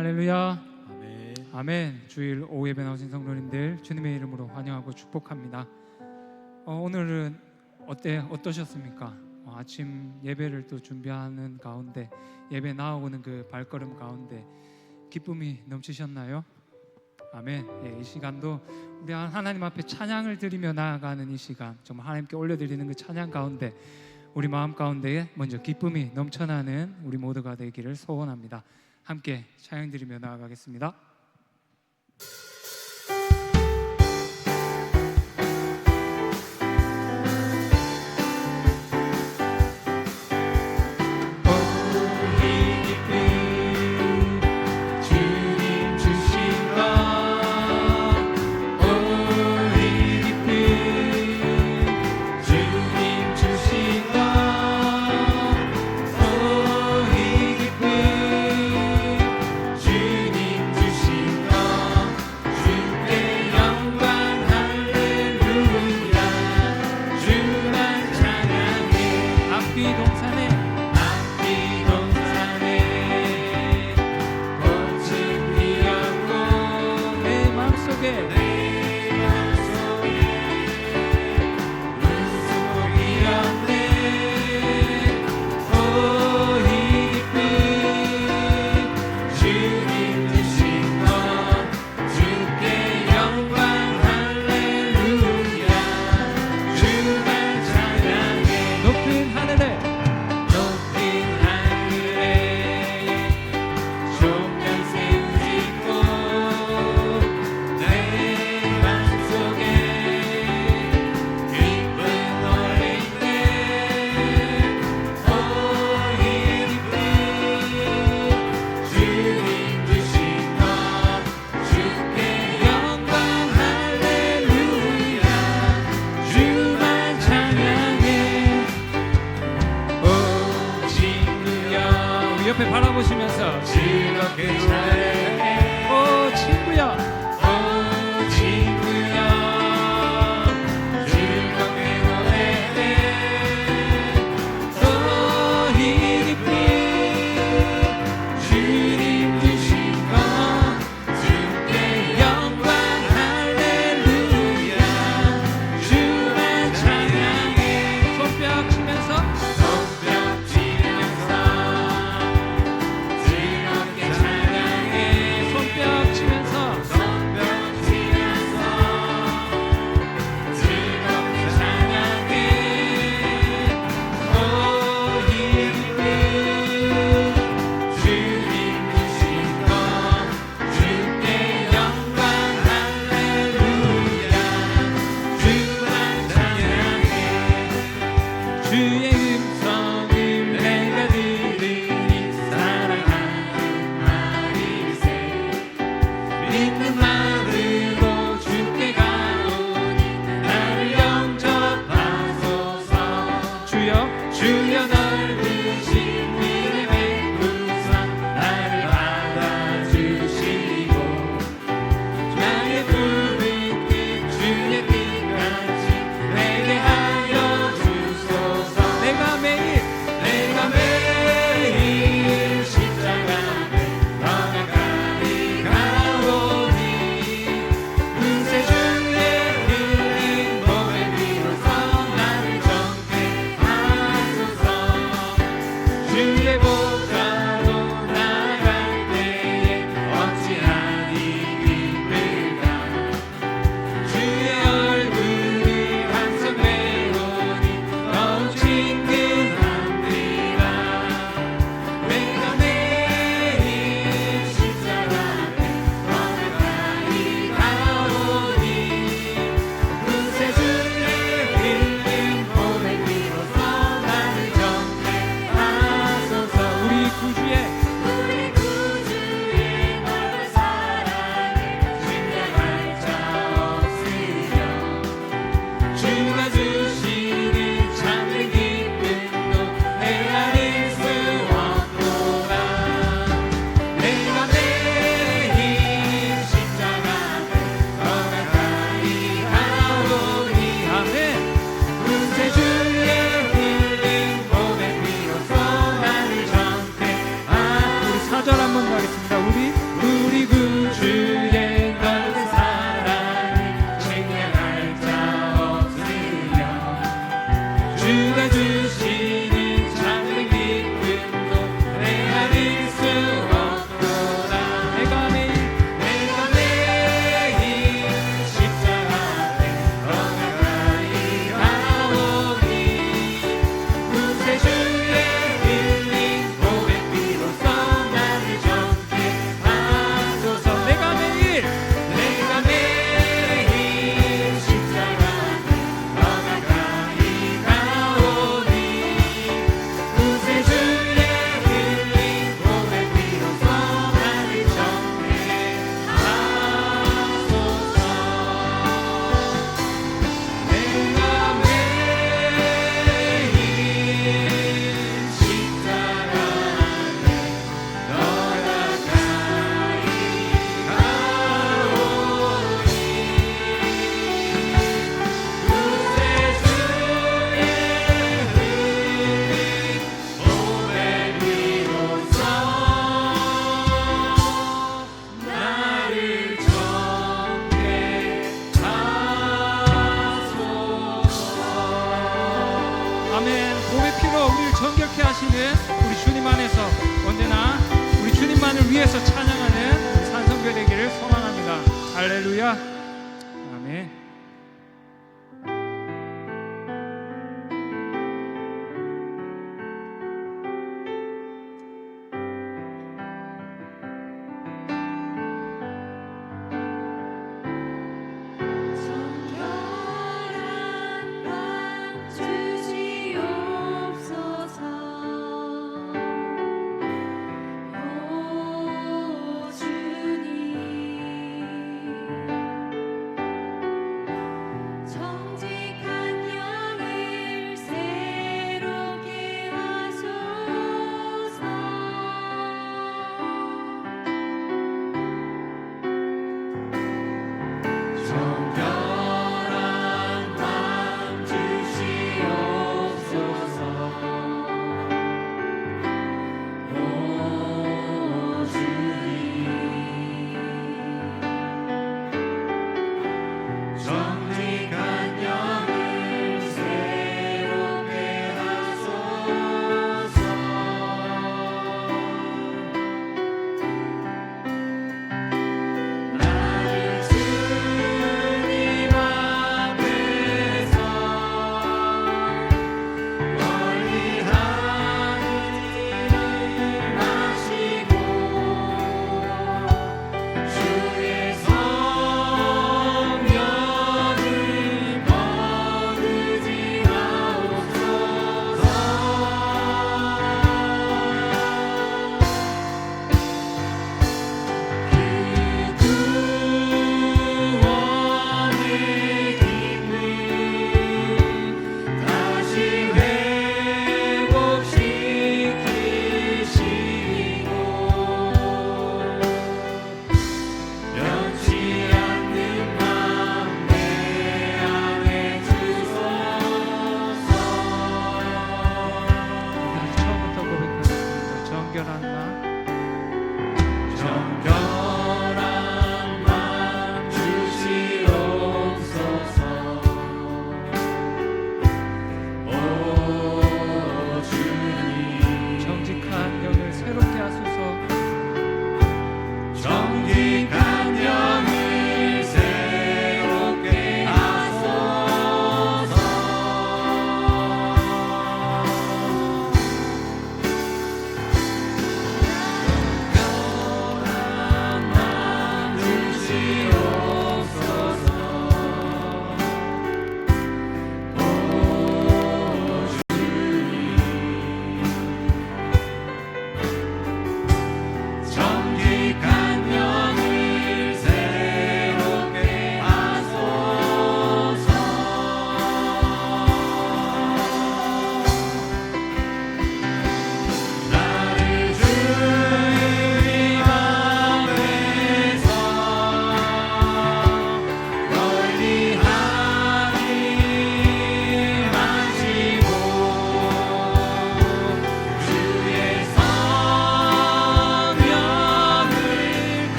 할렐루야. 아멘. 아멘. 주일 오후 예배 나오신 성도님들 주님의 이름으로 환영하고 축복합니다. 오늘은 어떠셨습니까? 아침 예배를 또 준비하는 가운데 예배 나오는 그 발걸음 가운데 기쁨이 넘치셨나요? 아멘. 이 시간도 우리 하나님 앞에 찬양을 드리며 나아가는 이 시간, 정말 하나님께 올려드리는 그 찬양 가운데 우리 마음 가운데에 먼저 기쁨이 넘쳐나는 우리 모두가 되기를 소원합니다. 함께 찬양 드리며 나아가겠습니다. 옆에 바라보시면서 즐겁게 찬양해. 오 친구야, 오 친구야, 즐겁게 노래해. 오 이 기쁨 주님 주신 것 주께 영광 할렐루야. 주만 찬양해. 손뼉 치면서 손뼉 치면서 즐겁게 찬양해. 정결케 하시는 우리 주님 안에서 언제나 우리 주님만을 위해서 찬양하는 우리 산성교 되기를 소망합니다. 할렐루야. 아멘.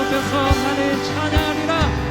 높여서 나를 찬양하리라.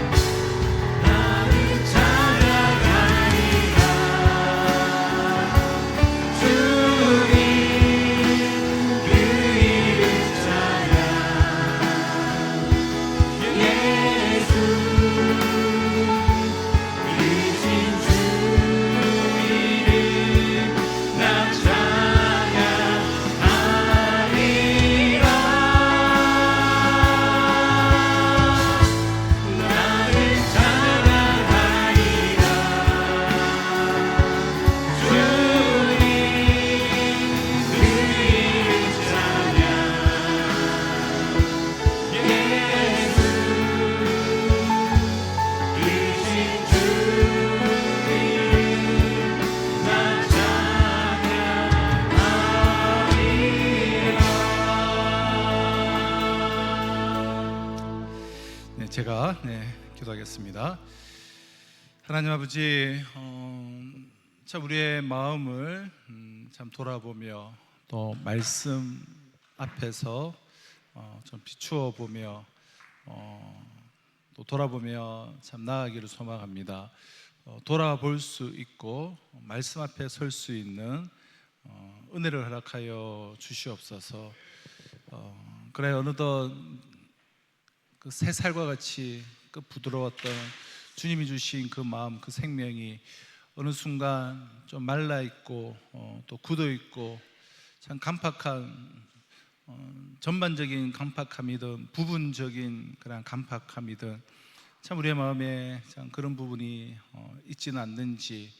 제가 기도하겠습니다. 하나님 아버지, 참 우리의 마음을 참 돌아보며 또 말씀 앞에서 좀 비추어 보며 또 돌아보며 참 나아가기를 소망합니다. 돌아볼 수 있고 말씀 앞에 설 수 있는 은혜를 허락하여 주시옵소서. 그래 어느덧 그 새 살과 같이 그 부드러웠던 주님이 주신 그 마음, 그 생명이 어느 순간 좀 말라 있고 또 굳어 있고 참 간팍한 전반적인 간팍함이든 부분적인 그런 간팍함이든 참 우리의 마음에 참 그런 부분이 있지는 않는지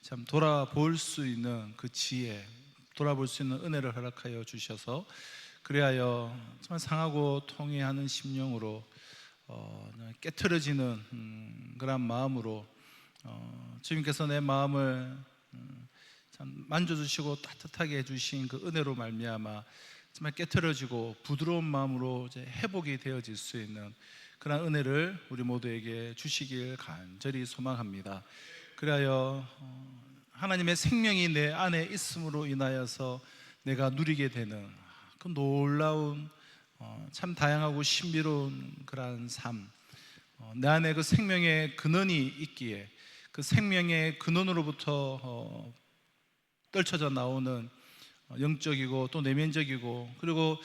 참 돌아볼 수 있는 그 지혜, 돌아볼 수 있는 은혜를 허락하여 주셔서 그리하여 정말 상하고 통회하는 심령으로 깨트려지는 그런 마음으로 주님께서 내 마음을 참 만져주시고 따뜻하게 해주신 그 은혜로 말미암아 정말 깨트려지고 부드러운 마음으로 이제 회복이 되어질 수 있는 그런 은혜를 우리 모두에게 주시길 간절히 소망합니다. 그리하여 하나님의 생명이 내 안에 있음으로 인하여서 내가 누리게 되는 그 놀라운 참 다양하고 신비로운 그러한 삶, 내 안에 그 생명의 근원이 있기에 그 생명의 근원으로부터 떨쳐져 나오는 영적이고 또 내면적이고 그리고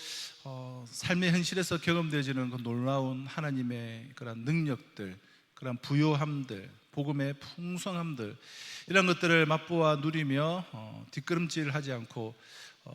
삶의 현실에서 경험되어지는 그 놀라운 하나님의 그런 능력들, 그런 부요함들, 복음의 풍성함들, 이런 것들을 맛보아 누리며 뒷걸음질하지 않고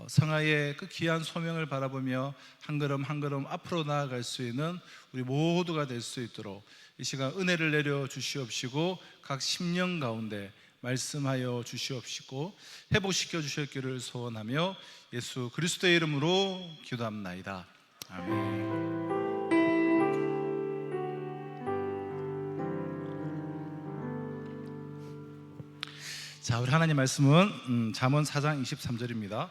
성화의 그 귀한 소명을 바라보며 한 걸음 한 걸음 앞으로 나아갈 수 있는 우리 모두가 될 수 있도록 이 시간 은혜를 내려 주시옵시고 각 심령 가운데 말씀하여 주시옵시고 회복시켜 주셨기를 소원하며 예수 그리스도의 이름으로 기도합나이다. 아멘. 자, 우리 하나님 말씀은 잠언 4장 23절입니다.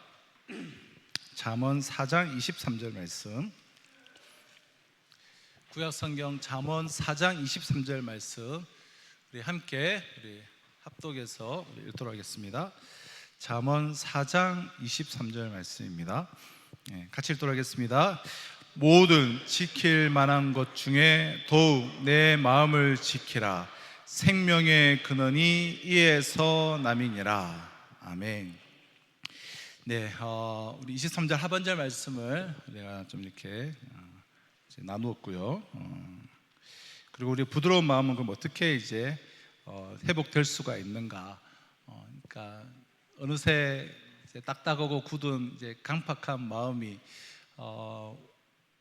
잠언 4장 23절 말씀, 구약성경 잠언 4장 23절 말씀 우리 함께 합독해서 읽도록 하겠습니다. 잠언 4장 23절 말씀입니다. 같이 읽도록 하겠습니다. 모든 지킬 만한 것 중에 더욱 내 마음을 지키라. 생명의 근원이 이에서 남이니라. 아멘. 네, 우리 23절 하반절 말씀을 내가 좀 이렇게 나누었고요. 그리고 우리 부드러운 마음은 그럼 어떻게 이제 회복될 수가 있는가? 그러니까 어느새 이제 딱딱하고 굳은 이제 강팍한 마음이 뭐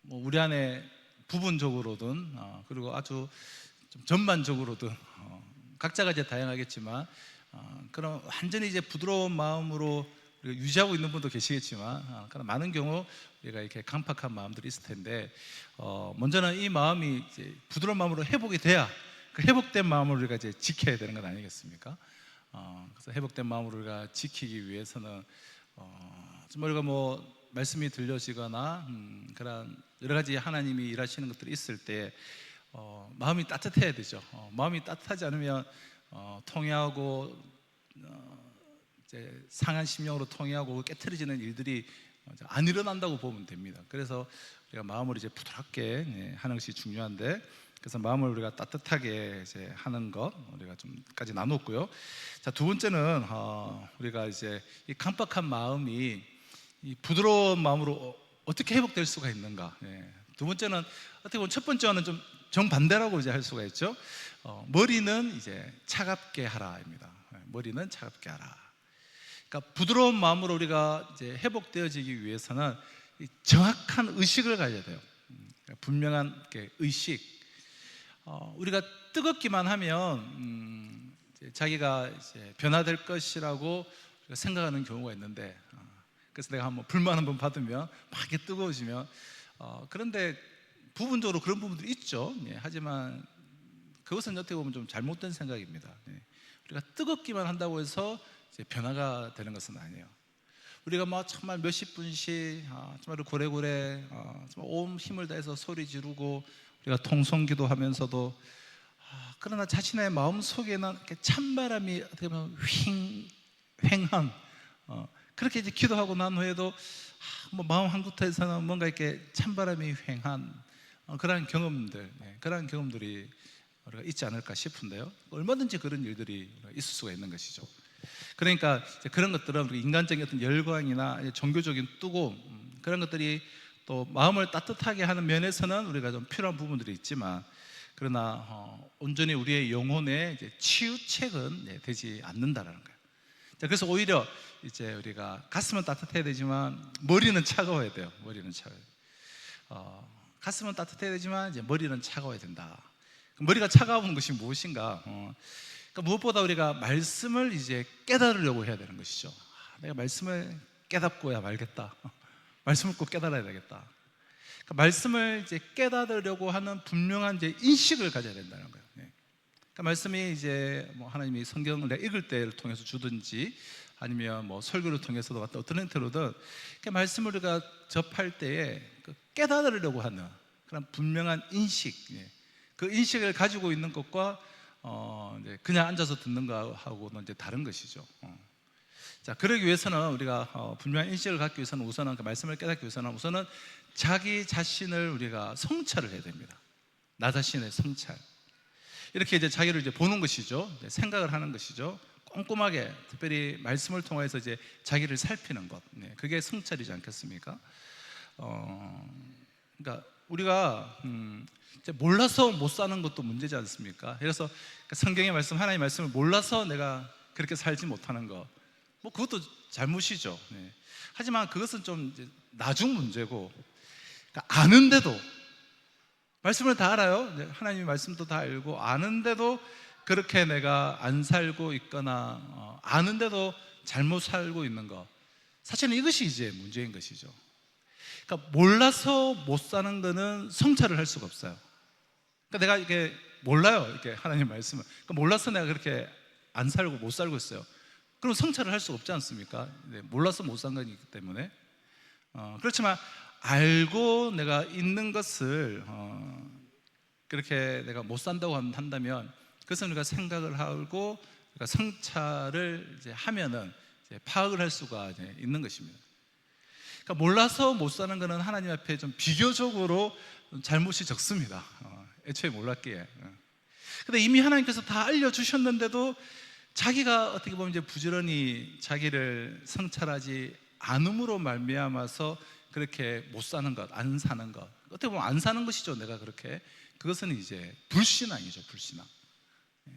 우리 안에 부분적으로든 그리고 아주 좀 전반적으로든 각자가 이제 다양하겠지만 그런 완전히 이제 부드러운 마음으로 유지하고 있는 분도 계시겠지만 그런 많은 경우 우리가 이렇게 강팍한 마음들이 있을 텐데 먼저는 이 마음이 이제 부드러운 마음으로 회복이 돼야 그 회복된 마음을 우리가 이제 지켜야 되는 것 아니겠습니까? 그래서 회복된 마음을 우리가 지키기 위해서는 정말 우리가 뭐 말씀이 들려지거나 그런 여러 가지 하나님이 일하시는 것들이 있을 때 마음이 따뜻해야 되죠. 마음이 따뜻하지 않으면 통회하고 이제 상한 심령으로 통회하고 깨트려지는 일들이 안 일어난다고 보면 됩니다. 그래서 우리가 마음을 이제 부드럽게 하는 것이 중요한데, 그래서 마음을 우리가 따뜻하게 이제 하는 것 우리가 좀까지 나눴고요. 자, 두 번째는 우리가 이제 이 강박한 마음이 이 부드러운 마음으로 어떻게 회복될 수가 있는가. 두 번째는 어떻게 보면 첫 번째와는 좀 정반대라고 이제 할 수가 있죠. 머리는 이제 차갑게 하라입니다. 머리는 차갑게 하라. 그러니까 부드러운 마음으로 우리가 이제 회복되어지기 위해서는 이 정확한 의식을 가져야 돼요. 분명한 의식. 우리가 뜨겁기만 하면 이제 자기가 이제 변화될 것이라고 생각하는 경우가 있는데, 그래서 내가 한번 불만 한번 받으면 막 이렇게 뜨거워지면, 그런데 부분적으로 그런 부분들이 있죠. 하지만 그것은 어떻게 보면 좀 잘못된 생각입니다. 우리가 뜨겁기만 한다고 해서 이제 변화가 되는 것은 아니에요. 우리가 막 정말 몇십 분씩 정말 고래고래 정말 온 힘을 다해서 소리 지르고 우리가 통성기도 하면서도, 그러나 자신의 마음 속에는 이렇게 찬바람이 어떻게 보면 휑한, 그렇게 이제 기도하고 난 후에도 뭐 마음 한 구터에서는 뭔가 이렇게 찬바람이 휑한 그러한 경험들이 우리가 있지 않을까 싶은데요. 얼마든지 그런 일들이 있을 수가 있는 것이죠. 그러니까 이제 그런 것들은 우리 인간적인 어떤 열광이나 종교적인 뜨거움, 그런 것들이 또 마음을 따뜻하게 하는 면에서는 우리가 좀 필요한 부분들이 있지만, 그러나 온전히 우리의 영혼의 이제 치유책은 되지 않는다라는 거예요. 자, 그래서 오히려 이제 우리가 가슴은 따뜻해야 되지만 머리는 차가워야 돼요. 머리는 차가워요. 가슴은 따뜻해야 되지만 이제 머리는 차가워야 된다. 머리가 차가운 것이 무엇인가? 그러니까 무엇보다 우리가 말씀을 이제 깨달으려고 해야 되는 것이죠. 내가 말씀을 깨닫고야 말겠다. 말씀을 꼭 깨달아야 되겠다. 그러니까 말씀을 이제 깨달으려고 하는 분명한 이제 인식을 가져야 된다는 거예요. 그러니까 말씀이 이제 뭐 하나님이 성경을 내가 읽을 때를 통해서 주든지 아니면 뭐 설교를 통해서도 어떤 형태로든, 그러니까 말씀을 우리가 접할 때에 깨달으려고 하는 그런 분명한 인식, 그 인식을 가지고 있는 것과 이제 그냥 앉아서 듣는 거하고는 이제 다른 것이죠. 자, 그러기 위해서는 우리가 분명한 인식을 갖기 위해서는 우선은 그 말씀을 깨닫기 위해서는 우선은 자기 자신을 우리가 성찰을 해야 됩니다. 나 자신의 성찰. 이렇게 이제 자기를 이제 보는 것이죠. 생각을 하는 것이죠. 꼼꼼하게, 특별히 말씀을 통해서 이제 자기를 살피는 것. 그게 성찰이지 않겠습니까? 그러니까 우리가 이제 몰라서 못 사는 것도 문제지 않습니까? 그래서 성경의 말씀, 하나님의 말씀을 몰라서 내가 그렇게 살지 못하는 것, 뭐 그것도 잘못이죠. 하지만 그것은 좀 이제 나중 문제고, 그러니까 아는데도, 말씀을 다 알아요. 하나님의 말씀도 다 알고 아는데도 그렇게 내가 안 살고 있거나 아는데도 잘못 살고 있는 것, 사실은 이것이 이제 문제인 것이죠. 그러니까 몰라서 못 사는 거는 성찰을 할 수가 없어요. 그러니까 내가 이게 몰라요, 이렇게 하나님 말씀을. 그러니까 몰라서 내가 그렇게 안 살고 못 살고 있어요. 그럼 성찰을 할 수 없지 않습니까? 몰라서 못 산 거기 때문에. 그렇지만 알고 내가 있는 것을 그렇게 내가 못 산다고 한다면, 그것은 우리가 생각을 하고 우리가 성찰을 이제 하면은 이제 파악을 할 수가 이제 있는 것입니다. 그러니까 몰라서 못 사는 것은 하나님 앞에 좀 비교적으로 잘못이 적습니다. 애초에 몰랐기에. 근데 이미 하나님께서 다 알려주셨는데도 자기가 어떻게 보면 이제 부지런히 자기를 성찰하지 않음으로 말미암아서 그렇게 못 사는 것, 안 사는 것, 어떻게 보면 안 사는 것이죠. 내가 그렇게, 그것은 이제 불신앙이죠. 불신앙.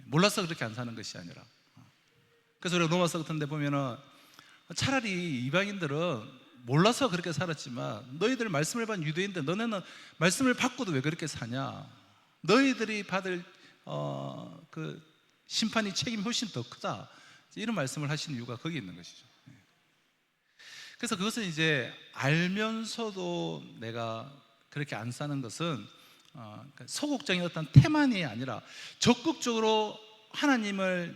몰라서 그렇게 안 사는 것이 아니라. 그래서 우리가 로마서 같은 데 보면은 차라리 이방인들은 몰라서 그렇게 살았지만 너희들 말씀을 받은 유대인들, 너네는 말씀을 받고도 왜 그렇게 사냐? 너희들이 받을 그 심판이 책임이 훨씬 더 크다. 이런 말씀을 하시는 이유가 거기 있는 것이죠. 그래서 그것은 이제 알면서도 내가 그렇게 안 사는 것은 소극적인 어떤 태만이 아니라 적극적으로 하나님을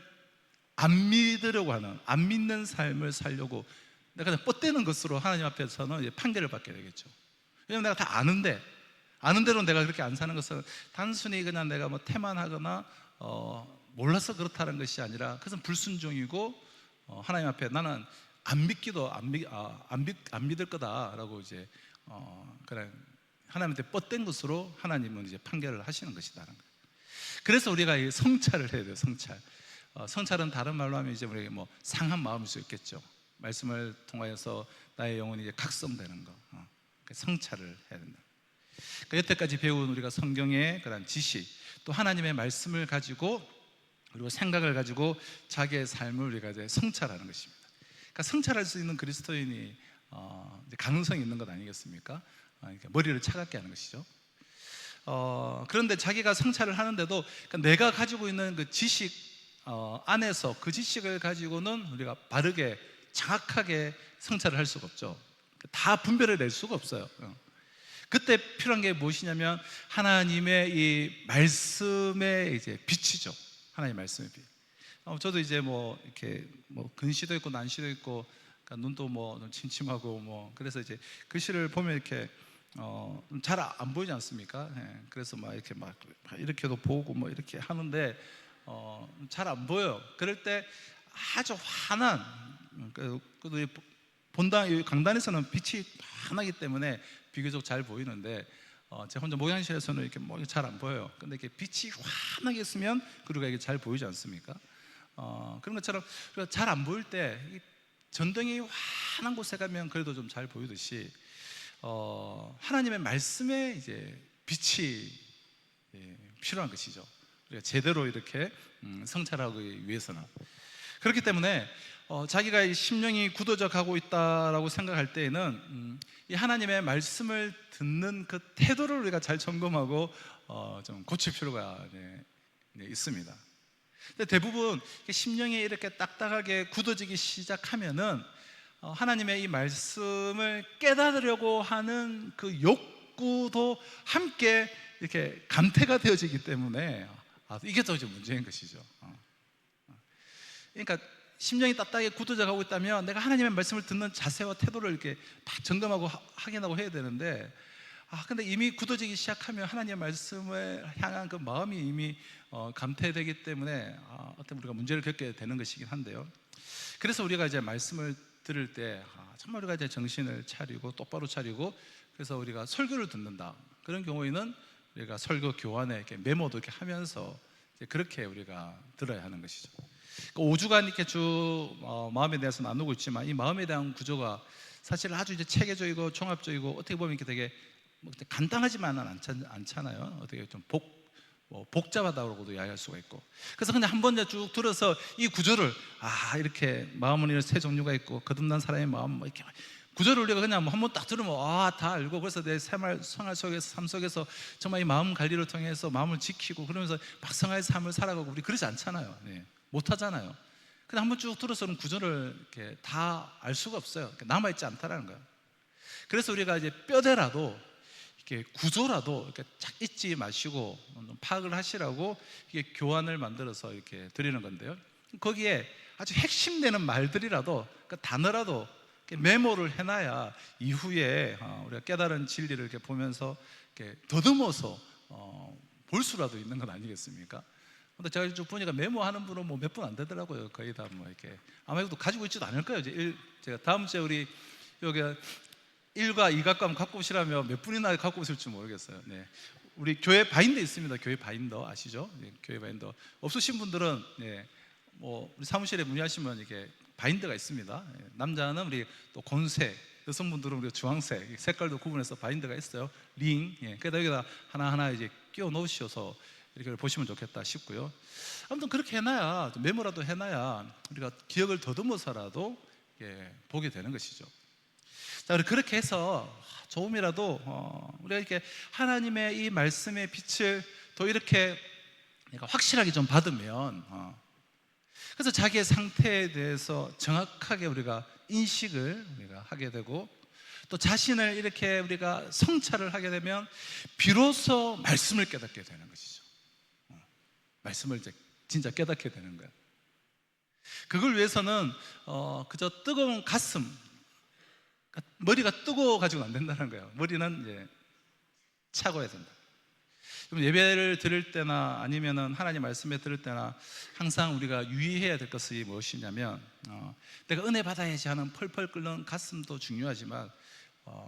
안 믿으려고 하는, 안 믿는 삶을 살려고 내가 그냥 뻗대는 것으로 하나님 앞에서는 이제 판결을 받게 되겠죠. 왜냐하면 내가 다 아는대로 내가 그렇게 안 사는 것은 단순히 그냥 내가 뭐 태만하거나 몰라서 그렇다는 것이 아니라 그것은 불순종이고, 하나님 앞에 나는 안 믿기도 안 믿을 거다라고 이제 그냥 하나님한테 뻗댄 것으로 하나님은 이제 판결을 하시는 것이다라는 거예요. 그래서 우리가 이 성찰을 해야 돼요. 성찰. 성찰은 다른 말로 하면 이제 우리가 뭐 상한 마음일 수 있겠죠. 말씀을 통하여서 나의 영혼이 이제 각성되는 거. 성찰을 해야 된다. 그러니까 여태까지 배운 우리가 성경의 그런 지식, 또 하나님의 말씀을 가지고 그리고 생각을 가지고 자기의 삶을 우리가 이제 성찰하는 것입니다. 그러니까 성찰할 수 있는 그리스도인이 이제 가능성이 있는 것 아니겠습니까? 그러니까 머리를 차갑게 하는 것이죠. 그런데 자기가 성찰을 하는데도 그러니까 내가 가지고 있는 그 지식 안에서 그 지식을 가지고는 우리가 바르게 정확하게 성찰을 할 수가 없죠. 다 분별을 낼 수가 없어요. 그때 필요한 게 무엇이냐면 하나님의 이 말씀의 이제 빛이죠. 하나님의 말씀의 빛. 저도 이제 뭐 이렇게 뭐 근시도 있고 난시도 있고 그러니까 눈도 뭐 침침하고 뭐 그래서 이제 글씨를 보면 이렇게 잘 안 보이지 않습니까? 예, 그래서 막 이렇게도 보고 뭐 이렇게 하는데 잘 안 보여요. 그럴 때 아주 환한 본당 강단에서는 빛이 환하기 때문에 비교적 잘 보이는데 제가 혼자 목양실에서는 이렇게 뭐 잘 안 보여요. 근데 이렇게 빛이 환하게 있으면 그리고 이게 잘 보이지 않습니까? 그런 것처럼 잘 안 보일 때 전등이 환한 곳에 가면 그래도 좀 잘 보이듯이 하나님의 말씀에 이제 빛이 필요한 것이죠. 우리가 제대로 이렇게 성찰하기 위해서는. 그렇기 때문에 자기가 이 심령이 굳어져 가고 있다라고 생각할 때에는 이 하나님의 말씀을 듣는 그 태도를 우리가 잘 점검하고 좀 고칠 필요가 있습니다. 근데 대부분 심령이 이렇게 딱딱하게 굳어지기 시작하면은 하나님의 이 말씀을 깨달으려고 하는 그 욕구도 함께 이렇게 감퇴가 되어지기 때문에 이게 더 문제인 것이죠. 그러니까 심령이 딱딱하게 굳어져 가고 있다면 내가 하나님의 말씀을 듣는 자세와 태도를 이렇게 막 점검하고 확인하고 해야 되는데 근데 이미 굳어지기 시작하면 하나님의 말씀을 향한 그 마음이 이미 감퇴되기 때문에 어떤 우리가 문제를 겪게 되는 것이긴 한데요. 그래서 우리가 이제 말씀을 들을 때 정말 우리가 이제 정신을 차리고 똑바로 차리고 그래서 우리가 설교를 듣는다. 그런 경우에는 우리가 설교 교환에 이렇게 메모도 이렇게 하면서 이제 그렇게 우리가 들어야 하는 것이죠. 5주간 이렇게 쭉 마음에 대해서 나누고 있지만 이 마음에 대한 구조가 사실 아주 이제 체계적이고 종합적이고 어떻게 보면 이렇게 되게 간단하지만은 않잖아요. 어떻게 좀 복잡하다고도 이야기할 수가 있고. 그래서 그냥 한 번 쭉 들어서 이 구조를 이렇게 마음은 이런 세 종류가 있고 거듭난 사람의 마음 뭐 이렇게 구조를 우리가 그냥 한 번 딱 들으면 다 알고 그래서 내 생활 속에서 삶 속에서 정말 이 마음 관리를 통해서 마음을 지키고 그러면서 박성화의 삶을 살아가고 우리 그러지 않잖아요. 못 하잖아요. 그냥 한 번 쭉 들어서는 구조를 이렇게 다 알 수가 없어요. 남아있지 않다라는 거예요. 그래서 우리가 이제 뼈대라도 이렇게 구조라도 이렇게 쫙 잊지 마시고 파악을 하시라고 이게 교환을 만들어서 이렇게 드리는 건데요. 거기에 아주 핵심되는 말들이라도 그 단어라도 메모를 해놔야 이후에 우리가 깨달은 진리를 이렇게 보면서 이렇게 더듬어서 볼 수라도 있는 건 아니겠습니까? 근데 제가 쭉 보니까 메모하는 분은 뭐 몇 분 안 되더라고요. 거의 다 뭐 이렇게 아마 이것도 가지고 있지도 않을 거예요. 제가 다음 주에 우리 여기 1과 2각감 갖고 오시라면 몇 분이나 갖고 오실지 모르겠어요. 우리 교회 바인더 있습니다. 교회 바인더 아시죠? 교회 바인더 없으신 분들은 뭐 우리 사무실에 문의하시면 이렇게 바인더가 있습니다. 남자는 우리 또 곤색, 여성분들은 우리 주황색 색깔도 구분해서 바인더가 있어요. 링. 그래서 여기다 하나하나 이제 끼워 넣으셔서 이렇게 보시면 좋겠다 싶고요. 아무튼 그렇게 해놔야 메모라도 해놔야 우리가 기억을 더듬어서라도 보게 되는 것이죠. 자, 그렇게 해서 조금이라도 우리가 이렇게 하나님의 이 말씀의 빛을 더 이렇게 확실하게 좀 받으면 그래서 자기의 상태에 대해서 정확하게 우리가 인식을 우리가 하게 되고 또 자신을 이렇게 우리가 성찰을 하게 되면 비로소 말씀을 깨닫게 되는 것이죠. 말씀을 이제 진짜 깨닫게 되는 거예요. 그걸 위해서는 그저 뜨거운 가슴, 머리가 뜨거워 가지고는 안 된다는 거예요. 머리는 이제 차고야 된다. 그럼 예배를 드릴 때나 아니면은 하나님 말씀에 들을 때나 항상 우리가 유의해야 될 것이 무엇이냐면 내가 은혜 받아야지 하는 펄펄 끓는 가슴도 중요하지만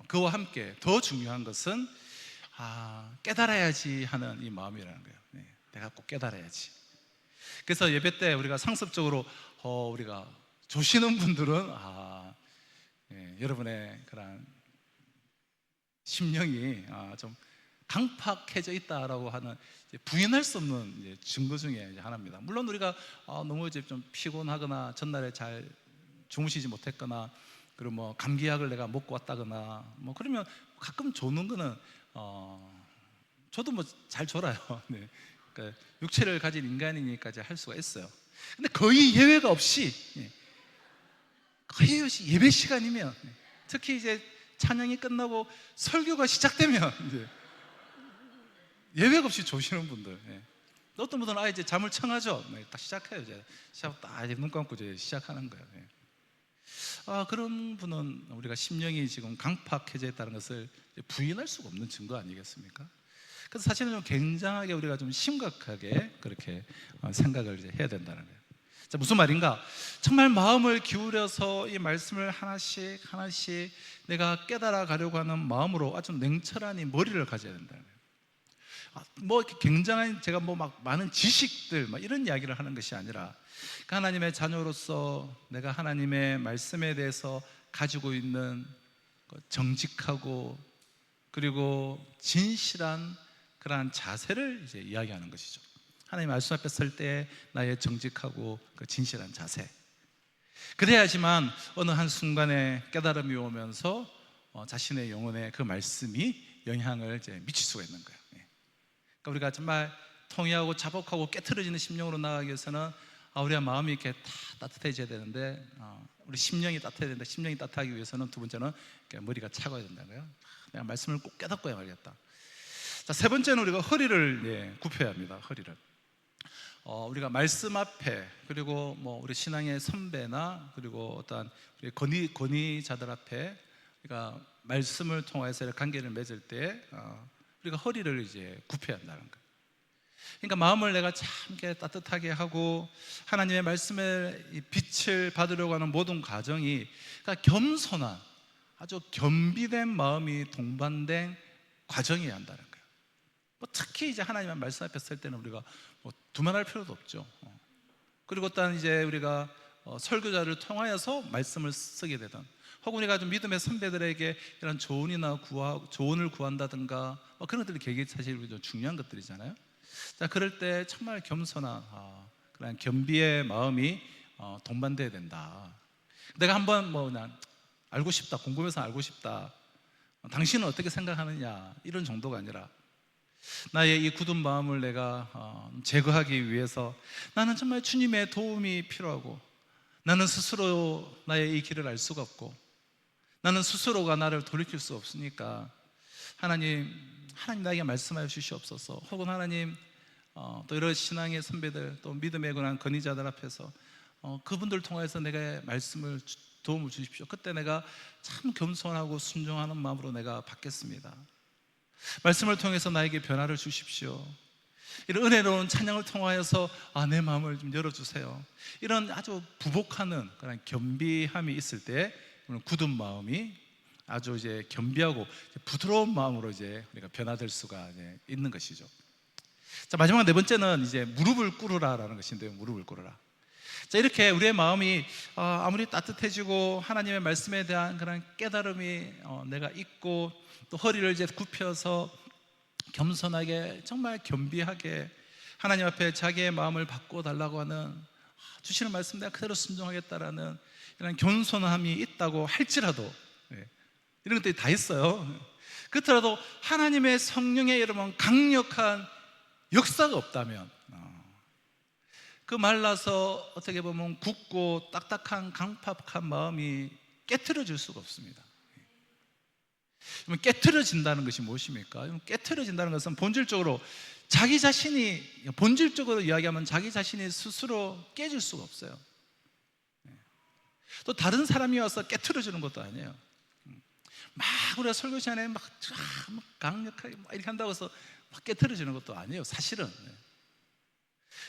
그와 함께 더 중요한 것은 깨달아야지 하는 이 마음이라는 거예요. 네, 내가 꼭 깨달아야지. 그래서 예배 때 우리가 상습적으로 우리가 조시는 분들은 여러분의 그런 심령이 좀 강팍해져 있다라고 하는 부인할 수 없는 증거 중에 하나입니다. 물론 우리가 너무 이제 좀 피곤하거나 전날에 잘 주무시지 못했거나 그리고 뭐 감기약을 내가 먹고 왔다거나 뭐 그러면 가끔 조는 거는 저도 뭐 잘 졸아요. 네. 그러니까 육체를 가진 인간이니까 할 수가 있어요. 근데 거의 예외가 없이 예배 시간이면 특히 이제 찬양이 끝나고 설교가 시작되면 이제 예외가 없이 조시는 분들, 어떤 분들은 이제 잠을 청하죠. 딱 시작해요. 이제 눈 감고 이제 시작하는 거예요. 그런 분은 우리가 심령이 지금 강팍해져 있다는 것을 부인할 수가 없는 증거 아니겠습니까? 그래서 사실은 좀 굉장하게 우리가 좀 심각하게 그렇게 생각을 이제 해야 된다는 거예요. 자, 무슨 말인가? 정말 마음을 기울여서 이 말씀을 하나씩 내가 깨달아 가려고 하는 마음으로 아주 냉철한 이 머리를 가져야 된다는 거예요. 뭐 이렇게 굉장한 제가 뭐 막 많은 지식들 막 이런 이야기를 하는 것이 아니라 하나님의 자녀로서 내가 하나님의 말씀에 대해서 가지고 있는 정직하고 그리고 진실한 그러한 자세를 이제 이야기하는 것이죠. 하나님 말씀 앞에 설 때 나의 정직하고 그 진실한 자세. 그래야지만 어느 한 순간에 깨달음이 오면서 자신의 영혼에 그 말씀이 영향을 이제 미칠 수가 있는 거예요. 그러니까 우리가 정말 통회하고 자복하고 깨트려지는 심령으로 나가기 위해서는 우리가 마음이 이렇게 다 따뜻해져야 되는데 우리 심령이 따뜻해야 된다. 심령이 따뜻하기 위해서는 두 번째는 머리가 차가워야 된다고요. 내가 말씀을 꼭 깨닫고야 말겠다. 자, 세 번째는 우리가 허리를 굽혀야 합니다. 허리를. 우리가 말씀 앞에 그리고 뭐 우리 신앙의 선배나 그리고 어떠한 우리 권위자들 앞에 우리가 말씀을 통해서 관계를 맺을 때 우리가 허리를 이제 굽혀야 한다는 거예요. 그러니까 마음을 내가 참 따뜻하게 하고 하나님의 말씀의 빛을 받으려고 하는 모든 과정이 그러니까 겸손한 아주 겸비된 마음이 동반된 과정이어야 한다는 거예요. 뭐 특히 이제 하나님의 말씀 앞에 설 때는 우리가 뭐 두말할 필요도 없죠. 그리고 또 이제 우리가 설교자를 통하여서 말씀을 쓰게 되든 혹은 우리가 좀 믿음의 선배들에게 이런 조언을 구한다든가 그런 것들이 되게 사실 중요한 것들이잖아요. 자, 그럴 때 정말 겸손한 그런 겸비의 마음이 동반돼야 된다. 내가 한번 뭐 그냥 알고 싶다, 궁금해서 알고 싶다, 당신은 어떻게 생각하느냐 이런 정도가 아니라 나의 이 굳은 마음을 내가 제거하기 위해서 나는 정말 주님의 도움이 필요하고 나는 스스로 나의 이 길을 알 수가 없고 나는 스스로가 나를 돌이킬 수 없으니까 하나님 나에게 말씀하여 주시옵소서. 혹은 하나님 또 여러 신앙의 선배들 또 믿음에 관한 권위자들 앞에서 그분들 통해서 내가 말씀을 도움을 주십시오. 그때 내가 참 겸손하고 순종하는 마음으로 내가 받겠습니다. 말씀을 통해서 나에게 변화를 주십시오. 이런 은혜로운 찬양을 통하여서 내 마음을 좀 열어주세요. 이런 아주 부복하는 그런 겸비함이 있을 때 굳은 마음이 아주 이제 겸비하고 부드러운 마음으로 이제 우리가 변화될 수가 이제 있는 것이죠. 자, 마지막 네 번째는 이제 무릎을 꿇으라라는 것인데요. 무릎을 꿇으라. 자, 이렇게 우리의 마음이 아무리 따뜻해지고 하나님의 말씀에 대한 그런 깨달음이 내가 있고 또 허리를 이제 굽혀서 겸손하게 정말 겸비하게 하나님 앞에 자기의 마음을 바꿔달라고 하는 주시는 말씀 내가 그대로 순종하겠다라는 이런 겸손함이 있다고 할지라도 이런 것들이 다 있어요. 그렇더라도 하나님의 성령의 여러분 강력한 역사가 없다면 그 말라서 어떻게 보면 굳고 딱딱한 강팍한 마음이 깨트려질 수가 없습니다. 깨트려진다는 것이 무엇입니까? 깨트려진다는 것은 본질적으로 자기 자신이 본질적으로 이야기하면 자기 자신이 스스로 깨질 수가 없어요. 또 다른 사람이 와서 깨트려주는 것도 아니에요. 막 우리가 설교 시간에 막 강력하게 막 이렇게 한다고 해서 막 깨트려지는 것도 아니에요, 사실은.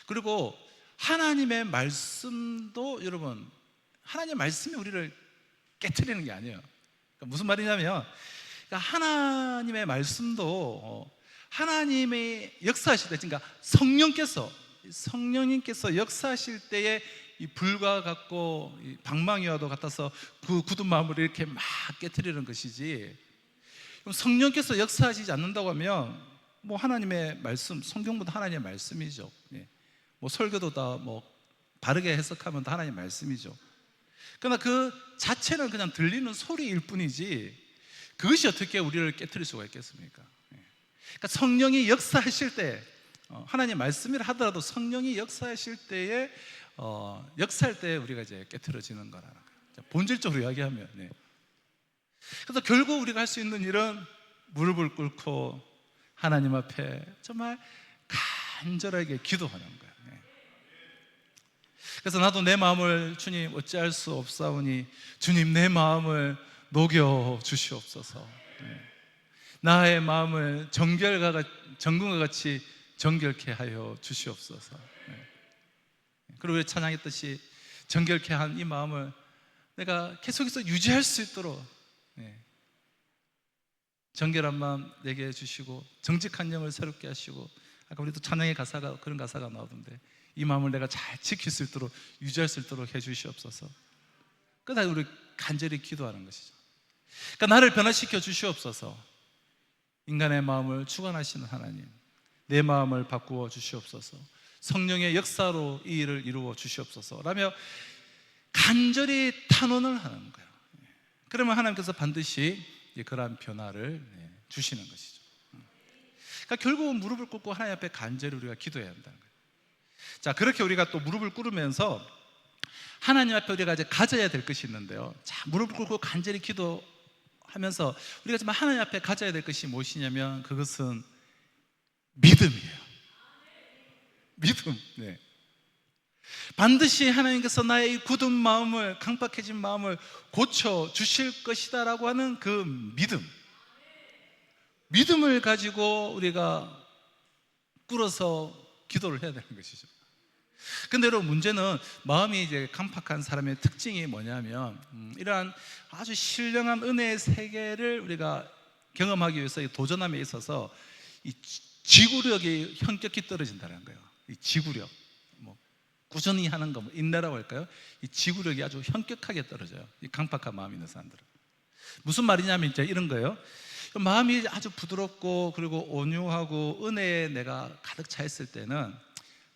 그리고 하나님의 말씀도 여러분, 하나님의 말씀이 우리를 깨트리는 게 아니에요. 그러니까 무슨 말이냐면, 그러니까 하나님의 말씀도 하나님의 역사하실 때, 그러니까 성령님께서 역사하실 때에 이 불과 같고 이 방망이와도 같아서 그 굳은 마음을 이렇게 막 깨트리는 것이지, 그럼 성령께서 역사하시지 않는다고 하면 뭐 하나님의 말씀, 성경보다 하나님의 말씀이죠. 뭐 설교도 다 뭐 바르게 해석하면 다 하나님의 말씀이죠. 그러나 그 자체는 그냥 들리는 소리일 뿐이지 그것이 어떻게 우리를 깨트릴 수가 있겠습니까? 그러니까 성령이 역사하실 때, 하나님의 말씀이라 하더라도 성령이 역사하실 때에 역사할 때 우리가 이제 깨트려지는 거라는 거예요. 본질적으로 이야기하면. 그래서 결국 우리가 할 수 있는 일은 무릎을 꿇고 하나님 앞에 정말 간절하게 기도하는 거예요. 그래서 나도 내 마음을 주님 어찌할 수 없사오니 주님 내 마음을 녹여 주시옵소서. 나의 마음을 정금과 같이 정결케 하여 주시옵소서. 그리고 우리 찬양했듯이 정결케 한 이 마음을 내가 계속해서 유지할 수 있도록 정결한 마음 내게 해주시고 정직한 영을 새롭게 하시고, 아까 우리도 찬양의 가사가 그런 가사가 나오던데, 이 마음을 내가 잘 지킬 수 있도록 유지할 수 있도록 해주시옵소서. 그다음에 우리 간절히 기도하는 것이죠. 그러니까 나를 변화시켜 주시옵소서. 인간의 마음을 주관하시는 하나님, 내 마음을 바꾸어 주시옵소서. 성령의 역사로 이 일을 이루어 주시옵소서 라며 간절히 탄원을 하는 거예요. 그러면 하나님께서 반드시 그러한 변화를 주시는 것이죠. 그러니까 결국은 무릎을 꿇고 하나님 앞에 간절히 우리가 기도해야 한다는 거예요. 자, 그렇게 우리가 또 무릎을 꿇으면서 하나님 앞에 우리가 이제 가져야 될 것이 있는데요. 자, 무릎을 꿇고 간절히 기도하면서 우리가 정말 하나님 앞에 가져야 될 것이 무엇이냐면 그것은 믿음이에요. 믿음. 반드시 하나님께서 나의 이 굳은 마음을, 강박해진 마음을 고쳐 주실 것이다 라고 하는 그 믿음을 가지고 우리가 꿇어서 기도를 해야 되는 것이죠. 근데 여러분, 문제는 마음이 이제 강팍한 사람의 특징이 뭐냐면 이러한 아주 신령한 은혜의 세계를 우리가 경험하기 위해서 도전함에 있어서 이 지구력이 현격히 떨어진다는 거예요. 이 지구력, 뭐 꾸준히 하는 거, 뭐 인내라고 할까요? 이 지구력이 아주 현격하게 떨어져요. 이 강팍한 마음이 있는 사람들은. 무슨 말이냐면 이제 이런 거예요. 마음이 아주 부드럽고 그리고 온유하고 은혜에 내가 가득 차 있을 때는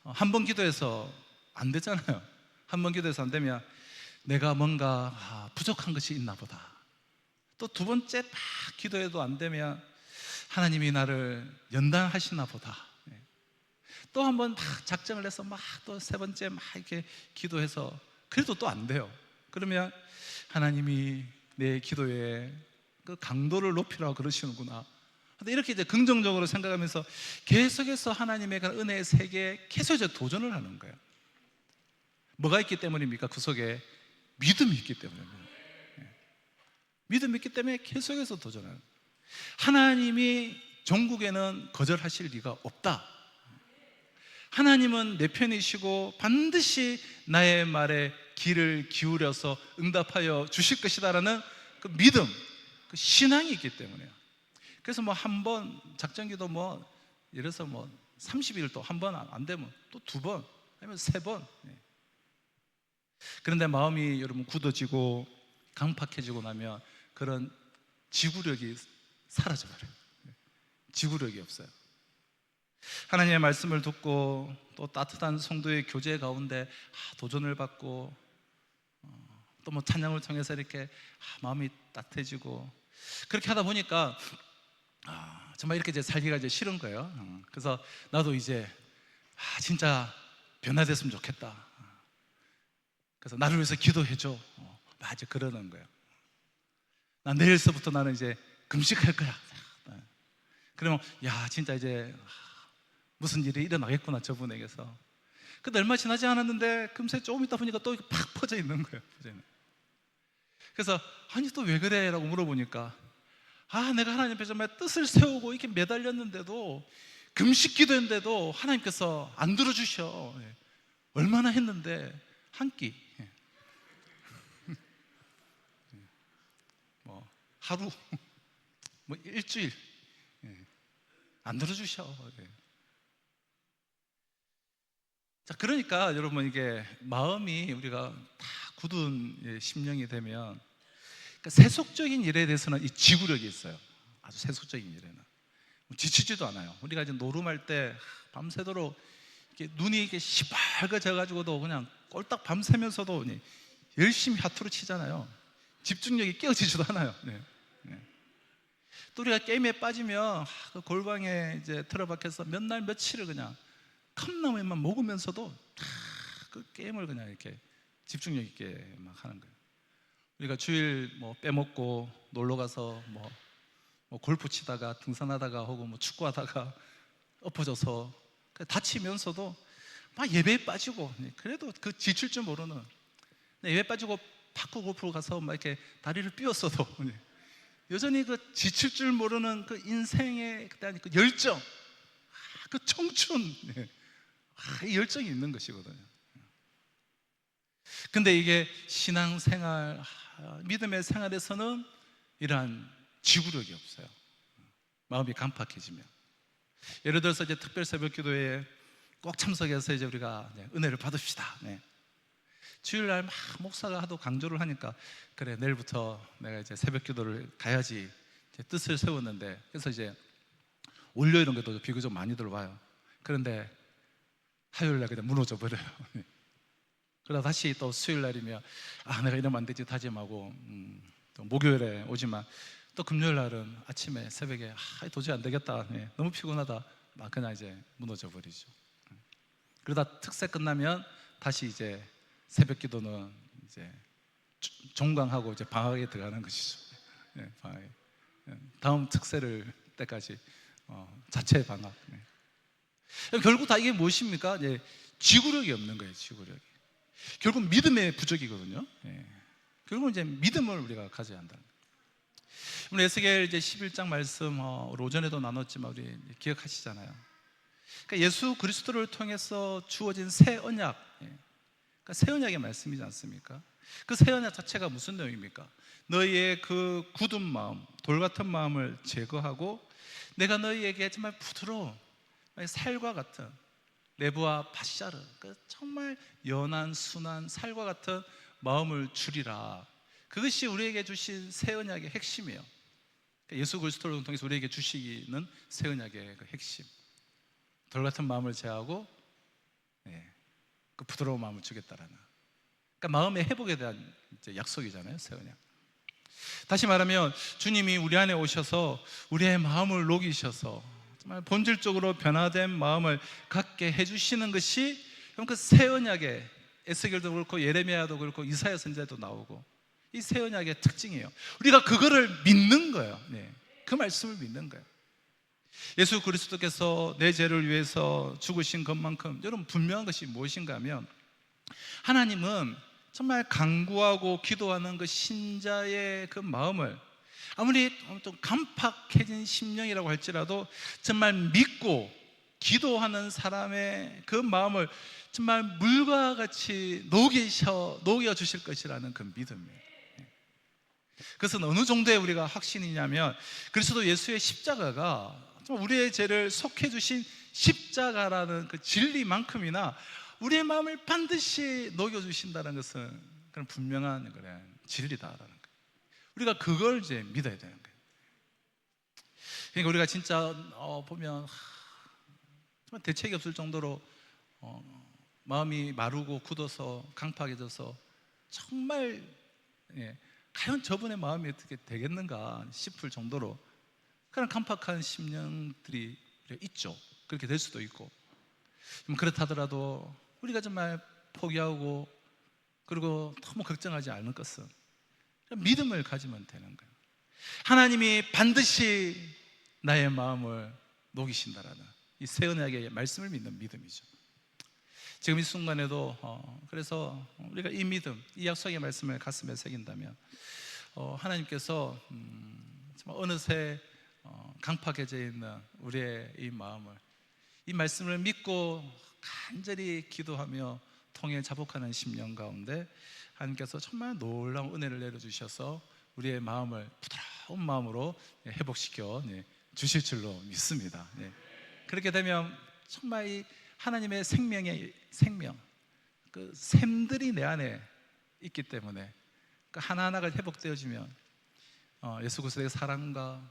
한 번 기도해서 안 되잖아요. 한 번 기도해서 안 되면 내가 뭔가 부족한 것이 있나 보다. 또 두 번째 막 기도해도 안 되면 하나님이 나를 연단하시나 보다. 또 한 번 막 작정을 해서 막 또 세 번째 막 이렇게 기도해서 그래도 또 안 돼요. 그러면 하나님이 내 기도에 그 강도를 높이라고 그러시는구나. 이렇게 이제 긍정적으로 생각하면서 계속해서 하나님의 그 은혜의 세계에 계속 이제 도전을 하는 거예요. 뭐가 있기 때문입니까? 그 속에 믿음이 있기 때문입니다. 믿음이 있기 때문에 계속해서 도전하는 거예요. 하나님이 종국에는 거절하실 리가 없다. 하나님은 내 편이시고 반드시 나의 말에 귀를 기울여서 응답하여 주실 것이다라는 그 믿음, 그 신앙이 있기 때문에요. 그래서 뭐 한 번 작전기도 뭐 예를 들어서 뭐 30일 또 한 번 안 되면 또 두 번 아니면 세 번. 그런데 마음이 여러분 굳어지고 강팍해지고 나면 그런 지구력이 사라져버려요. 지구력이 없어요. 하나님의 말씀을 듣고 또 따뜻한 성도의 교제 가운데 도전을 받고 또 뭐 찬양을 통해서 이렇게 마음이 따뜻해지고 그렇게 하다 보니까 정말 이렇게 이제 살기가 이제 싫은 거예요. 그래서 나도 이제 진짜 변화됐으면 좋겠다. 그래서 나를 위해서 기도해줘. 맞아, 그러는 거예요. 나 내일서부터 나는 이제 금식할 거야. 그러면 진짜 이제 무슨 일이 일어나겠구나 저분에게서. 근데 얼마 지나지 않았는데 금세 조금 있다 보니까 또 팍 퍼져 있는 거예요. 그래서 아니 또 왜 그래? 라고 물어보니까 내가 하나님 앞에 정말 뜻을 세우고 이렇게 매달렸는데도 금식 기도했는데도 하나님께서 안 들어주셔. 얼마나 했는데 한 끼, 뭐 하루, 뭐 일주일 안 들어주셔. 자, 그러니까 여러분, 이게 마음이 우리가 다 굳은 심령이 되면, 그러니까 세속적인 일에 대해서는 이 지구력이 있어요. 아주 세속적인 일에는 지치지도 않아요. 우리가 이제 노름할 때 밤새도록 이렇게 눈이 이렇게 시뻘겋게 가지고도 그냥 꼴딱 밤새면서도 열심히 하투를 치잖아요. 집중력이 깨어지지도 않아요. 네. 네. 또 우리가 게임에 빠지면 그 골방에 이제 틀어박혀서 몇 날 며칠을 그냥 컵라면만 먹으면서도 다 그 게임을 그냥 이렇게 집중력 있게 막 하는 거예요. 우리가 주일 뭐 빼먹고 놀러 가서 뭐 골프 치다가 등산하다가 혹은 뭐 축구하다가 엎어져서 다치면서도 막 예배에 빠지고, 그래도 그 지칠 줄 모르는, 예배 빠지고 파크 골프로 가서 막 이렇게 다리를 삐었어도 여전히 그 지칠 줄 모르는 그 인생의 그 열정, 그 청춘, 이 열정이 있는 것이거든요. 근데 이게 신앙생활, 믿음의 생활에서는 이러한 지구력이 없어요. 마음이 간팍해지면. 예를 들어서 이제 특별 새벽 기도에 꼭 참석해서 이제 우리가 은혜를 받읍시다. 주일날 막 목사가 하도 강조를 하니까, 그래, 내일부터 내가 이제 새벽 기도를 가야지 이제 뜻을 세웠는데, 그래서 이제 월요일은 그래도 비교적 많이들 와요. 그런데 화요일날 그냥 무너져 버려요. 그러다 다시 또 수요일날이면 내가 이러면 안 되지 다짐하고, 또 목요일에 오지만 또 금요일날은 아침에 새벽에 도저히 안 되겠다, 너무 피곤하다, 막 그냥 이제 무너져 버리죠. 그러다 특세 끝나면 다시 이제 새벽 기도는 이제 종강하고 이제 방학에 들어가는 것이죠. 방학에. 다음 특세를 때까지 자체 방학. 결국 다 이게 무엇입니까? 지구력이 없는 거예요. 지구력이. 결국 믿음의 부족이거든요. 결국은 이제 믿음을 우리가 가져야 한다는 거예요. 우리 에스겔 이제 11장 말씀 오전에도 나눴지만 우리 기억하시잖아요. 그러니까 예수 그리스도를 통해서 주어진 새 언약, 그러니까 새 언약의 말씀이지 않습니까? 그 새 언약 자체가 무슨 내용입니까? 너희의 그 굳은 마음, 돌 같은 마음을 제거하고 내가 너희에게 정말 부드러운 살과 같은 레브와 바샤르, 정말 연한 순한 살과 같은 마음을 주리라. 그것이 우리에게 주신 새 언약의 핵심이에요. 예수 그리스도를 통해서 우리에게 주시기는 새 언약의 그 핵심. 돌 같은 마음을 제하고 그 부드러운 마음을 주겠다라는, 그러니까 마음의 회복에 대한 이제 약속이잖아요, 새 언약. 다시 말하면 주님이 우리 안에 오셔서 우리의 마음을 녹이셔서 정말 본질적으로 변화된 마음을 갖게 해주시는 것이 그 새 언약의, 에스겔도 그렇고 예레미야도 그렇고 이사야 선지자도 나오고, 이 새 언약의 특징이에요. 우리가 그거를 믿는 거예요. 그 말씀을 믿는 거예요. 예수 그리스도께서 내 죄를 위해서 죽으신 것만큼 여러분 분명한 것이 무엇인가 하면, 하나님은 정말 간구하고 기도하는 그 신자의 그 마음을 아무리 좀 간팍해진 심령이라고 할지라도 정말 믿고 기도하는 사람의 그 마음을 정말 물과 같이 녹여주실 것이라는 그 믿음이에요. 그것은 어느 정도의 우리가 확신이냐면, 그리스도 예수의 십자가가 우리의 죄를 속해 주신 십자가라는 그 진리만큼이나 우리의 마음을 반드시 녹여주신다는 것은 그런 분명한 진리다라는 거예요. 우리가 그걸 이제 믿어야 되는 거예요. 그러니까 우리가 진짜 보면 정말 대책이 없을 정도로 마음이 마르고 굳어서 강팍해져서 정말 과연 저분의 마음이 어떻게 되겠는가 싶을 정도로 그런 간팍한 심령들이 있죠. 그렇게 될 수도 있고, 그렇다더라도 우리가 정말 포기하고 그리고 너무 걱정하지 않는 것은 믿음을 가지면 되는 거예요. 하나님이 반드시 나의 마음을 녹이신다라는 이 새 언약의 말씀을 믿는 믿음이죠. 지금 이 순간에도 그래서 우리가 이 믿음, 이 약속의 말씀을 가슴에 새긴다면 하나님께서 정말 어느새 강팍해져 있는 우리의 이 마음을 이 말씀을 믿고 간절히 기도하며 통해 자복하는 10년 가운데 하나님께서 정말 놀라운 은혜를 내려주셔서 우리의 마음을 부드러운 마음으로 회복시켜 주실 줄로 믿습니다. 그렇게 되면 정말 이 하나님의 생명의 생명, 그 샘들이 내 안에 있기 때문에 그 하나하나가 회복되어지면 예수 그리스도의 사랑과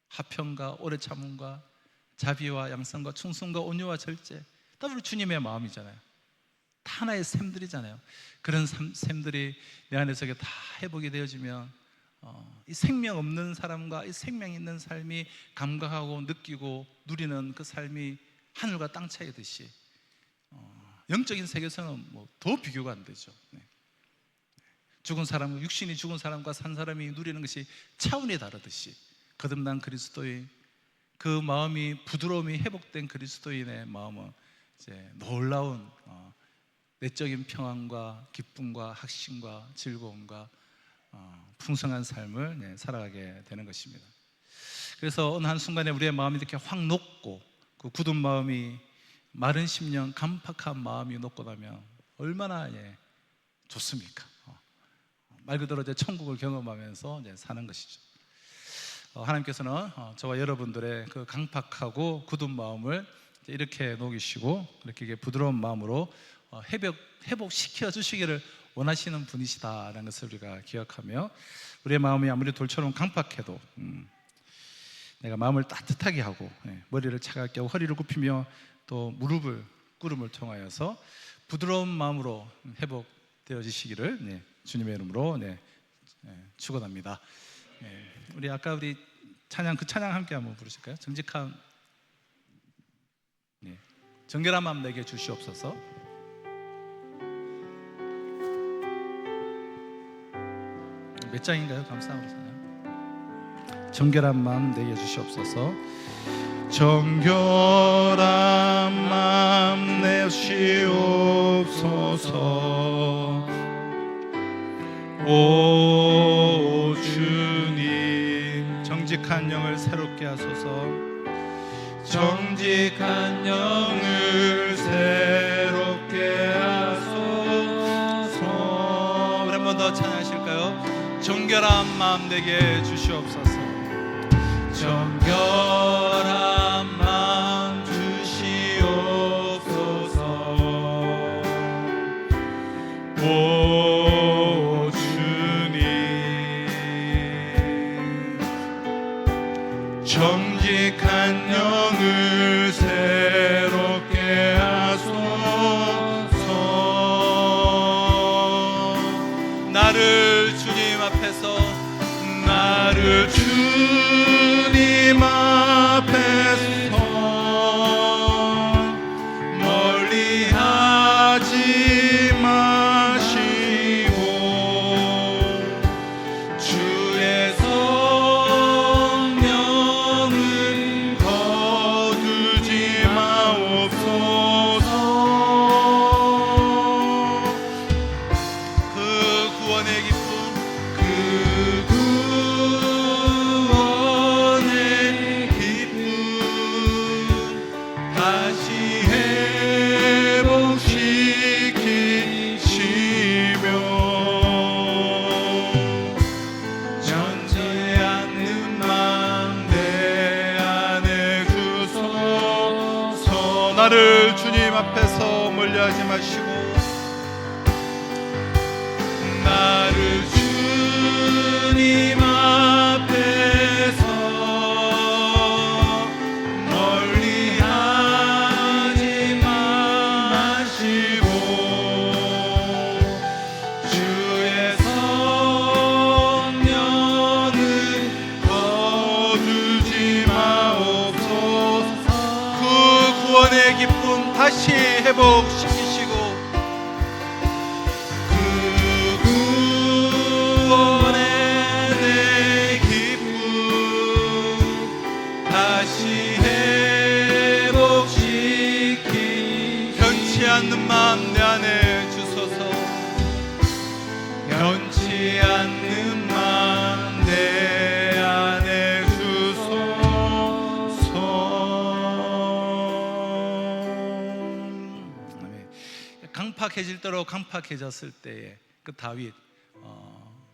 화평과 오래 참음과 자비와 양선과 충성과 온유와 절제, 다 우리 주님의 마음이잖아요. 다 하나의 샘들이잖아요. 그런 샘들이 내 안에서 다 회복이 되어지면 이 생명 없는 사람과 이 생명 있는 삶이 감각하고 느끼고 누리는 그 삶이 하늘과 땅 차이듯이 영적인 세계에서는 뭐 더 비교가 안 되죠. 죽은 사람, 육신이 죽은 사람과 산 사람이 누리는 것이 차원이 다르듯이 거듭난 그리스도인, 그 마음이 부드러움이 회복된 그리스도인의 마음은 이제 놀라운 내적인 평안과 기쁨과 확신과 즐거움과 풍성한 삶을 살아가게 되는 것입니다. 그래서 어느 한순간에 우리의 마음이 이렇게 확 녹고 그 굳은 마음이 마른 10년 간팍한 마음이 녹고 나면 얼마나 좋습니까? 말 그대로 이제 천국을 경험하면서 이제 사는 것이죠. 하나님께서는 저와 여러분들의 그 강팍하고 굳은 마음을 이렇게 녹이시고 이렇게 부드러운 마음으로 회복시켜 주시기를 원하시는 분이시다라는 것을 우리가 기억하며, 우리의 마음이 아무리 돌처럼 강팍해도 내가 마음을 따뜻하게 하고 머리를 차갑게 하고 허리를 굽히며 또 무릎을 꿇음을 통하여서 부드러운 마음으로 회복되어지시기를 주님의 이름으로 축원합니다. 우리 아까 우리 찬양, 그 찬양 함께 한번 부르실까요? 정직한 정결한 마음 내게 주시옵소서. 몇 장인가요? 감사합니다. 정결한 마음 내게 주시옵소서. 정결한 마음 내시옵소서. 오 주님, 정직한 영을 새롭게 하소서. 정직한 영을 새롭게 하소서. 우리 한 번 더 찬양하실까요? 정결한 마음 내게 주시옵소서. 정결한 마음 주시옵소서. 오 주님, 정직한 영을 새롭게 하소서. 나를 주님 앞에서, 나를 주님 앞에서 멀리하지 마시고 주의 성령은 거두지 마옵소서. 그 구원의 기쁨, 그 구원의 기쁨 다시 회복시키시며 변치 않는 마음 내 안에 주소서. 나를 주님 앞에서 멀리하지 마시고, 나를 주님 앞에서 멀리하지 마시고 주의 성령은 거두지 마옵소서. 그 구원의 기쁨 다시 회복시키시고 그 구원의 내 기쁨 다시 회복시키, 변치 않는 마음 내 안에 주소서. 변치 않는 마음 내 안에 주소서. 강팍해질 대로 강팍해졌을 때에 그 다윗,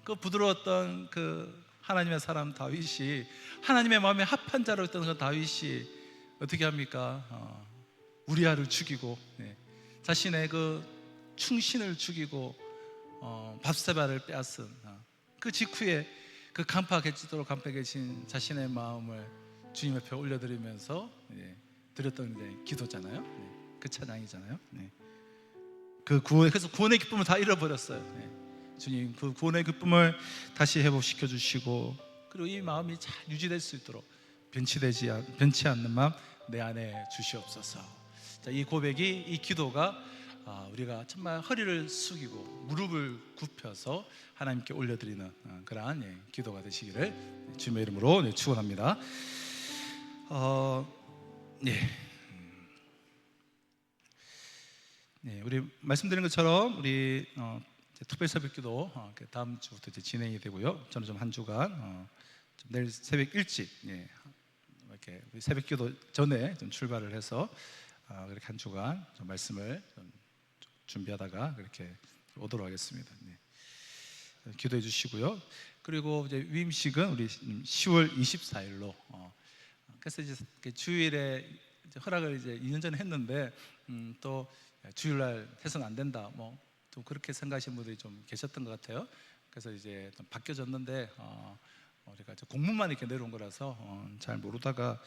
그 부드러웠던 그 하나님의 사람 다윗이, 하나님의 마음에 합한 자로 있던 그 다윗이 어떻게 합니까? 우리아를 죽이고, 자신의 그 충신을 죽이고 밧세바를 빼앗은 그 직후에 그 간파해지도록 간파해진 자신의 마음을 주님 앞에 올려드리면서 드렸던 기도잖아요. 그 찬양이잖아요. 그래서 구원의 기쁨을 다 잃어버렸어요. 주님, 그 구원의 기쁨을 다시 회복시켜 주시고, 그리고 이 마음이 잘 유지될 수 있도록 변치 않는 마음 내 안에 주시옵소서. 자, 이 고백이, 이 기도가 우리가 정말 허리를 숙이고 무릎을 굽혀서 하나님께 올려드리는 그러한 기도가 되시기를 주님의 이름으로 축원합니다. 우리 말씀드린 것처럼 우리 특별 새벽기도 다음 주부터 이제 진행이 되고요. 저는 좀 한 주간 내일 새벽 일찍 이렇게 우리 새벽기도 전에 좀 출발을 해서 그렇게 한 주간 좀 말씀을 좀 준비하다가 그렇게 오도록 하겠습니다. 기도해 주시고요. 그리고 이제 위임식은 우리 10월 24일로 그래서 이제 주일에 이제 허락을 이제 2년 전에 했는데 또 주일날 해서는 안 된다, 뭐 좀 그렇게 생각하시는 분들이 좀 계셨던 것 같아요. 그래서 이제 좀 바뀌어졌는데 우리가 공문만 이렇게 내려온 거라서 잘 모르다가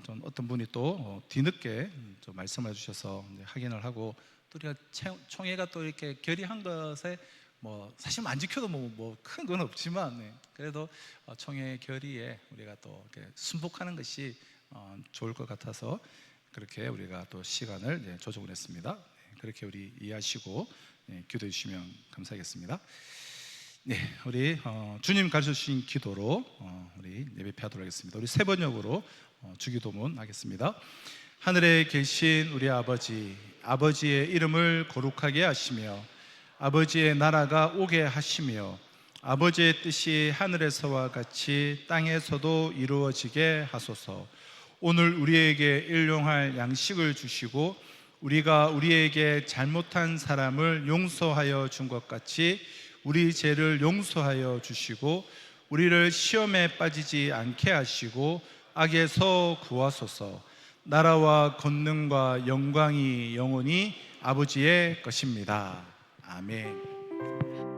좀 어떤 분이 또 뒤늦게 좀 말씀해 주셔서 이제 확인을 하고, 또 우리가 총회가 또 이렇게 결의한 것에 뭐 사실 안 지켜도 뭐 큰 건 없지만 그래도 총회 결의에 우리가 또 이렇게 순복하는 것이 좋을 것 같아서 그렇게 우리가 또 시간을 조정을 했습니다. 그렇게 우리 이해하시고 기도해 주시면 감사하겠습니다. 우리 주님 가르쳐 주신 기도로 우리 예배하도록 하겠습니다. 우리 세 번역으로 주기도문 하겠습니다. 하늘에 계신 우리 아버지, 아버지의 이름을 거룩하게 하시며 아버지의 나라가 오게 하시며 아버지의 뜻이 하늘에서와 같이 땅에서도 이루어지게 하소서. 오늘 우리에게 일용할 양식을 주시고 우리가 우리에게 잘못한 사람을 용서하여 준 것 같이 우리 죄를 용서하여 주시고 우리를 시험에 빠지지 않게 하시고 악에서 구하소서. 나라와 권능과 영광이 영원히 아버지의 것입니다. 아멘.